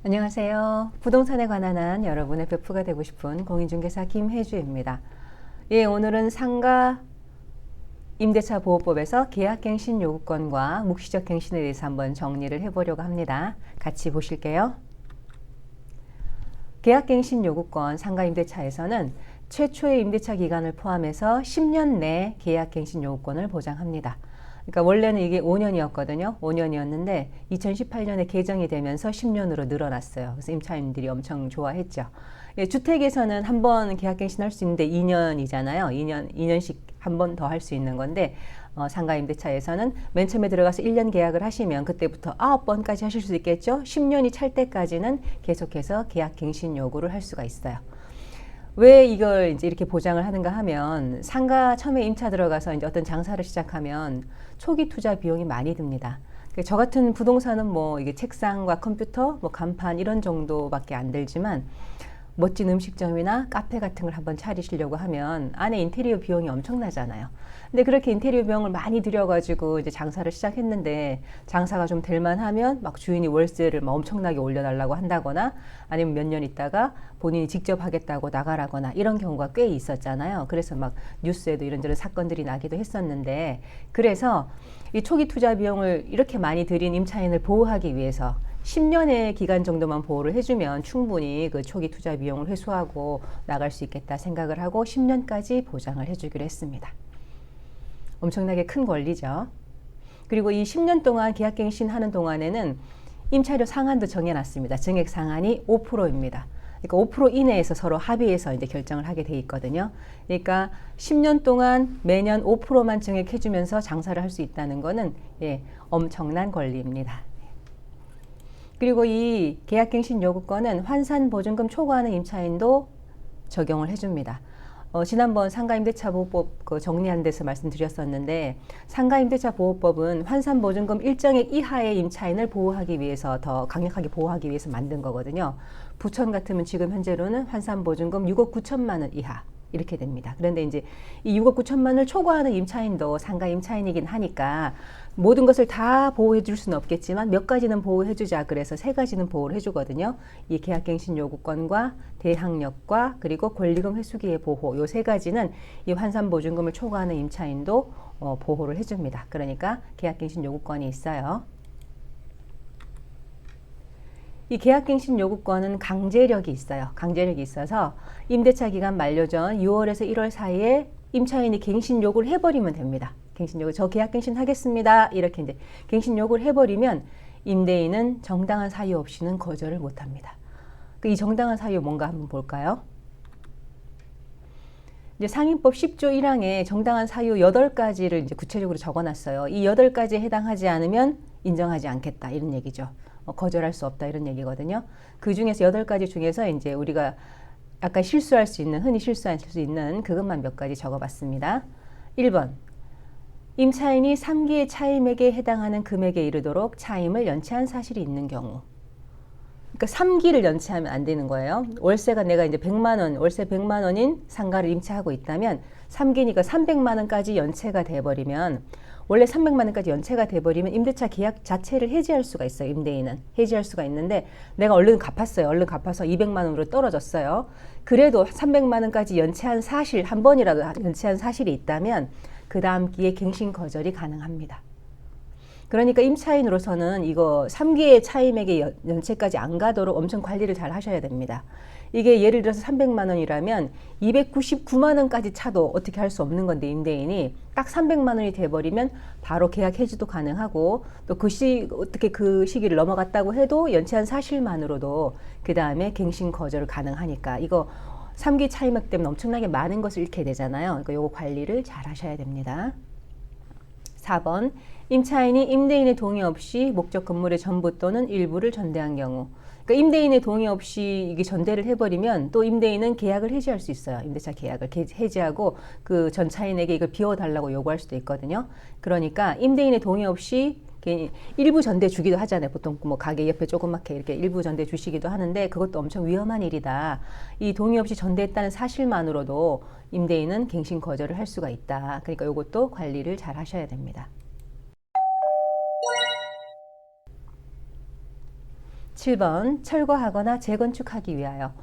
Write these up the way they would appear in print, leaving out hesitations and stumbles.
안녕하세요. 부동산에 관한 한 여러분의 베프가 되고 싶은 공인중개사 김혜주입니다. 예, 오늘은 상가 임대차 보호법에서 계약갱신 요구권과 묵시적 갱신에 대해서 한번 정리를 해보려고 합니다. 같이 보실게요. 계약갱신 요구권 상가 임대차에서는 최초의 임대차 기간을 포함해서 10년 내 계약갱신 요구권을 보장합니다. 그러니까 원래는 이게 5년이었거든요. 5년이었는데 2018년에 개정이 되면서 10년으로 늘어났어요. 그래서 임차인들이 엄청 좋아했죠. 예, 주택에서는 한 번 계약갱신할 수 있는데 2년이잖아요. 2년씩 한 번 더 할 수 있는 건데 상가 임대차에서는 맨 처음에 들어가서 1년 계약을 하시면 그때부터 9번까지 하실 수 있겠죠. 10년이 찰 때까지는 계속해서 계약갱신 요구를 할 수가 있어요. 왜 이걸 이제 이렇게 보장을 하는가 하면 상가 처음에 임차 들어가서 이제 어떤 장사를 시작하면 초기 투자 비용이 많이 듭니다. 저 같은 부동산은 뭐 이게 책상과 컴퓨터, 뭐 간판 이런 정도밖에 안 들지만 멋진 음식점이나 카페 같은 걸 한번 차리시려고 하면 안에 인테리어 비용이 엄청나잖아요. 근데 그렇게 인테리어 비용을 많이 들여가지고 이제 장사를 시작했는데 장사가 좀 될만하면 막 주인이 월세를 막 엄청나게 올려달라고 한다거나 아니면 몇 년 있다가 본인이 직접 하겠다고 나가라거나 이런 경우가 꽤 있었잖아요. 그래서 막 뉴스에도 이런저런 사건들이 나기도 했었는데 그래서 이 초기 투자 비용을 이렇게 많이 들인 임차인을 보호하기 위해서 10년의 기간 정도만 보호를 해주면 충분히 그 초기 투자 비용을 회수하고 나갈 수 있겠다 생각을 하고 10년까지 보장을 해주기로 했습니다. 엄청나게 큰 권리죠. 그리고 이 10년 동안 계약갱신 하는 동안에는 임차료 상한도 정해놨습니다. 증액 상한이 5%입니다. 그러니까 5% 이내에서 서로 합의해서 이제 결정을 하게 돼 있거든요. 그러니까 10년 동안 매년 5%만 증액해주면서 장사를 할 수 있다는 거는 엄청난 권리입니다. 그리고 이 계약갱신 요구권은 환산보증금 초과하는 임차인도 적용을 해줍니다. 지난번 상가임대차보호법 정리한 데서 말씀드렸었는데 상가임대차보호법은 환산보증금 일정액 이하의 임차인을 보호하기 위해서 더 강력하게 보호하기 위해서 만든 거거든요. 부천 같으면 지금 현재로는 환산보증금 6억 9천만 원 이하 이렇게 됩니다. 그런데 이제 이 6억 9천만 원을 초과하는 임차인도 상가 임차인이긴 하니까 모든 것을 다 보호해 줄 수는 없겠지만 몇 가지는 보호해 주자 그래서 3가지는 보호를 해주거든요. 이 계약갱신 요구권과 대항력과 그리고 권리금 회수기의 보호 요 3가지는 이 환산보증금을 초과하는 임차인도 보호를 해줍니다. 그러니까 계약갱신 요구권이 있어요. 이 계약갱신 요구권은 강제력이 있어요. 강제력이 있어서 임대차 기간 만료 전 6월에서 1월 사이에 임차인이 갱신 요구를 해버리면 됩니다. 갱신 요구, 저 계약갱신 하겠습니다. 이렇게 이제 갱신 요구를 해버리면 임대인은 정당한 사유 없이는 거절을 못합니다. 이 정당한 사유 뭔가 한번 볼까요? 이제 상임법 10조 1항에 정당한 사유 8가지를 이제 구체적으로 적어놨어요. 이 8가지에 해당하지 않으면 인정하지 않겠다 이런 얘기죠. 거절할 수 없다 이런 얘기거든요. 그 중에서 8가지 중에서 이제 우리가 약간 실수할 수 있는 흔히 실수할 수 있는 그것만 몇 가지 적어봤습니다. 1번 임차인이 3기의 차임액에 해당하는 금액에 이르도록 차임을 연체한 사실이 있는 경우. 그러니까 3기를 연체하면 안 되는 거예요. 월세가 내가 이제 100만 원, 월세 100만 원인 상가를 임차하고 있다면 3기니까 300만 원까지 연체가 돼버리면 원래 300만 원까지 연체가 돼버리면 임대차 계약 자체를 해지할 수가 있어요. 임대인은 해지할 수가 있는데 내가 얼른 갚았어요. 얼른 갚아서 200만 원으로 떨어졌어요. 그래도 300만 원까지 연체한 사실 한 번이라도 연체한 사실이 있다면 그 다음 기에 갱신 거절이 가능합니다. 그러니까 임차인으로서는 이거 3기의 차임액의 연체까지 안 가도록 엄청 관리를 잘 하셔야 됩니다. 이게 예를 들어서 300만 원이라면 299만 원까지 차도 어떻게 할 수 없는 건데 임대인이 딱 300만 원이 돼버리면 바로 계약 해지도 가능하고 또 어떻게 그 시기를 넘어갔다고 해도 연체한 사실만으로도 그 다음에 갱신 거절 가능하니까 이거 3기 차임액 때문에 엄청나게 많은 것을 잃게 되잖아요. 그러니까 요거 관리를 잘 하셔야 됩니다. 4번 임차인이 임대인의 동의 없이 목적 건물의 전부 또는 일부를 전대한 경우. 그러니까 임대인의 동의 없이 이게 전대를 해버리면 또 임대인은 계약을 해지할 수 있어요. 임대차 계약을 해지하고 그 전차인에게 이걸 비워달라고 요구할 수도 있거든요. 그러니까 임대인의 동의 없이 일부 전대 주기도 하잖아요. 보통 뭐 가게 옆에 조그맣게 이렇게 일부 전대 주시기도 하는데 그것도 엄청 위험한 일이다. 이 동의 없이 전대했다는 사실만으로도 임대인은 갱신 거절을 할 수가 있다. 그러니까 이것도 관리를 잘 하셔야 됩니다. 7번 철거하거나 재건축하기 위하여.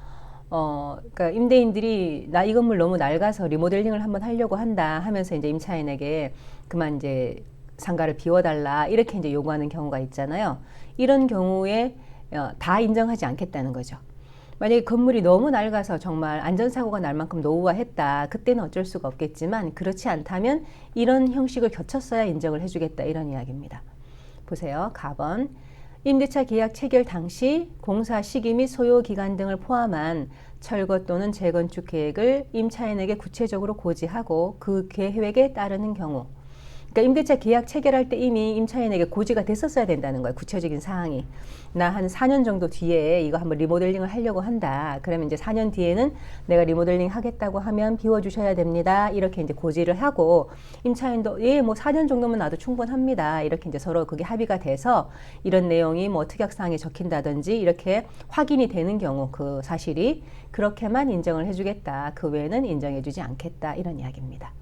그러니까 임대인들이 나 이 건물 너무 낡아서 리모델링을 한번 하려고 한다 하면서 이제 임차인에게 그만 이제 상가를 비워달라 이렇게 이제 요구하는 경우가 있잖아요. 이런 경우에 다 인정하지 않겠다는 거죠. 만약에 건물이 너무 낡아서 정말 안전사고가 날 만큼 노후화했다. 그때는 어쩔 수가 없겠지만 그렇지 않다면 이런 형식을 거쳤어야 인정을 해주겠다. 이런 이야기입니다. 보세요. 가번. 임대차 계약 체결 당시 공사 시기 및 소요 기간 등을 포함한 철거 또는 재건축 계획을 임차인에게 구체적으로 고지하고 그 계획에 따르는 경우. 그러니까 임대차 계약 체결할 때 이미 임차인에게 고지가 됐었어야 된다는 거예요. 구체적인 사항이. 나 한 4년 정도 뒤에 이거 한번 리모델링을 하려고 한다. 그러면 이제 4년 뒤에는 내가 리모델링 하겠다고 하면 비워주셔야 됩니다. 이렇게 이제 고지를 하고 임차인도 예, 뭐 4년 정도면 나도 충분합니다. 이렇게 이제 서로 그게 합의가 돼서 이런 내용이 뭐 특약사항에 적힌다든지 이렇게 확인이 되는 경우 그 사실이 그렇게만 인정을 해주겠다. 그 외에는 인정해주지 않겠다. 이런 이야기입니다.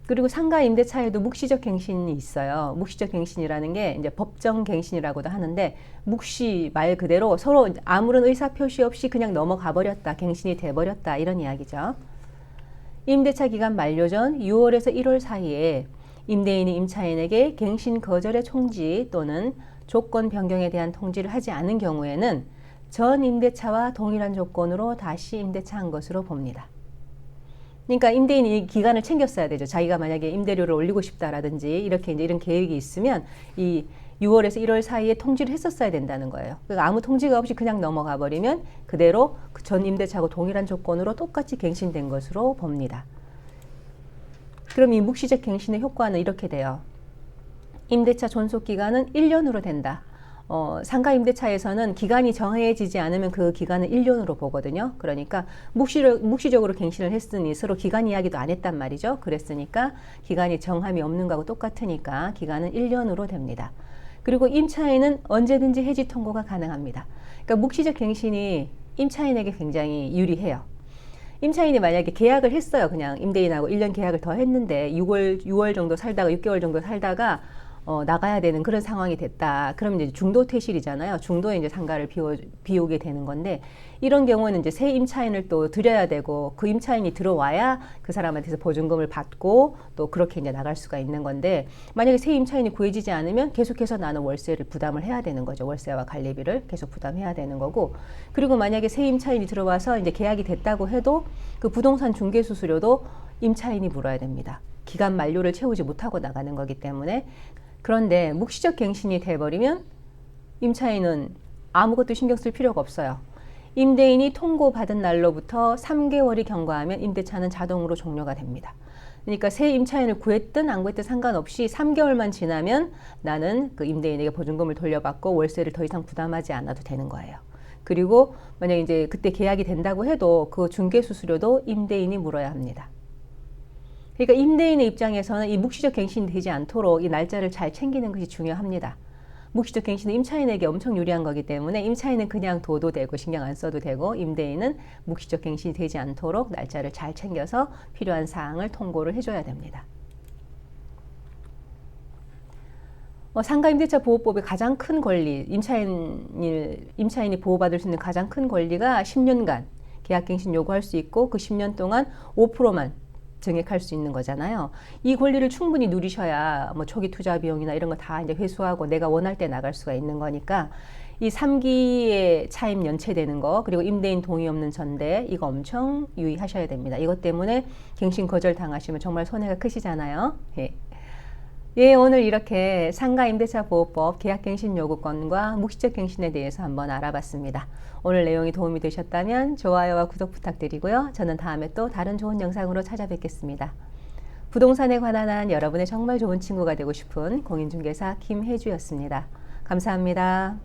그리고 상가 임대차에도 묵시적 갱신이 있어요. 묵시적 갱신이라는 게 이제 법정 갱신이라고도 하는데 묵시 말 그대로 서로 아무런 의사 표시 없이 그냥 넘어가 버렸다. 갱신이 돼 버렸다. 이런 이야기죠. 임대차 기간 만료 전 6월에서 1월 사이에 임대인이 임차인에게 갱신 거절의 통지 또는 조건 변경에 대한 통지를 하지 않은 경우에는 전 임대차와 동일한 조건으로 다시 임대차한 것으로 봅니다. 그러니까 임대인이 기간을 챙겼어야 되죠. 자기가 만약에 임대료를 올리고 싶다라든지 이렇게 이제 이런 계획이 있으면 이 6월에서 1월 사이에 통지를 했었어야 된다는 거예요. 그러니까 아무 통지가 없이 그냥 넘어가 버리면 그대로 전 임대차하고 동일한 조건으로 똑같이 갱신된 것으로 봅니다. 그럼 이 묵시적 갱신의 효과는 이렇게 돼요. 임대차 존속 기간은 1년으로 된다. 상가 임대차에서는 기간이 정해지지 않으면 그 기간은 1년으로 보거든요. 그러니까 묵시적으로 갱신을 했으니 서로 기간 이야기도 안 했단 말이죠. 그랬으니까 기간이 정함이 없는 거하고 똑같으니까 기간은 1년으로 됩니다. 그리고 임차인은 언제든지 해지 통고가 가능합니다. 그러니까 묵시적 갱신이 임차인에게 굉장히 유리해요. 임차인이 만약에 계약을 했어요. 그냥 임대인하고 1년 계약을 더 했는데 6월 정도 살다가 6개월 정도 살다가 나가야 되는 그런 상황이 됐다. 그럼 이제 중도 퇴실이잖아요. 중도에 이제 상가를 비우게 되는 건데 이런 경우는 이제 새 임차인을 또 들여야 되고 그 임차인이 들어와야 그 사람한테서 보증금을 받고 또 그렇게 이제 나갈 수가 있는 건데 만약에 새 임차인이 구해지지 않으면 계속해서 나는 월세를 부담을 해야 되는 거죠. 월세와 관리비를 계속 부담해야 되는 거고 그리고 만약에 새 임차인이 들어와서 이제 계약이 됐다고 해도 그 부동산 중개 수수료도 임차인이 물어야 됩니다. 기간 만료를 채우지 못하고 나가는 거기 때문에 그런데 묵시적 갱신이 돼버리면 임차인은 아무것도 신경 쓸 필요가 없어요. 임대인이 통고받은 날로부터 3개월이 경과하면 임대차는 자동으로 종료가 됩니다. 그러니까 새 임차인을 구했든 안 구했든 상관없이 3개월만 지나면 나는 그 임대인에게 보증금을 돌려받고 월세를 더 이상 부담하지 않아도 되는 거예요. 그리고 만약 이제 그때 계약이 된다고 해도 그 중개 수수료도 임대인이 물어야 합니다. 그러니까 임대인의 입장에서는 이 묵시적 갱신이 되지 않도록 이 날짜를 잘 챙기는 것이 중요합니다. 묵시적 갱신은 임차인에게 엄청 유리한 거기 때문에 임차인은 그냥 둬도 되고 신경 안 써도 되고 임대인은 묵시적 갱신이 되지 않도록 날짜를 잘 챙겨서 필요한 사항을 통고를 해줘야 됩니다. 상가임대차 보호법의 가장 큰 권리, 임차인이 보호받을 수 있는 가장 큰 권리가 10년간 계약갱신 요구할 수 있고 그 10년 동안 5%만 증액할 수 있는 거잖아요. 이 권리를 충분히 누리셔야 뭐 초기 투자 비용이나 이런 거 다 이제 회수하고 내가 원할 때 나갈 수가 있는 거니까 이 3기에 차임 연체되는 거 그리고 임대인 동의 없는 전대 이거 엄청 유의하셔야 됩니다. 이것 때문에 갱신 거절 당하시면 정말 손해가 크시잖아요. 예, 오늘 이렇게 상가임대차 보호법 계약갱신 요구권과 묵시적 갱신에 대해서 한번 알아봤습니다. 오늘 내용이 도움이 되셨다면 좋아요와 구독 부탁드리고요. 저는 다음에 또 다른 좋은 영상으로 찾아뵙겠습니다. 부동산에 관한 한 여러분의 정말 좋은 친구가 되고 싶은 공인중개사 김혜주였습니다. 감사합니다.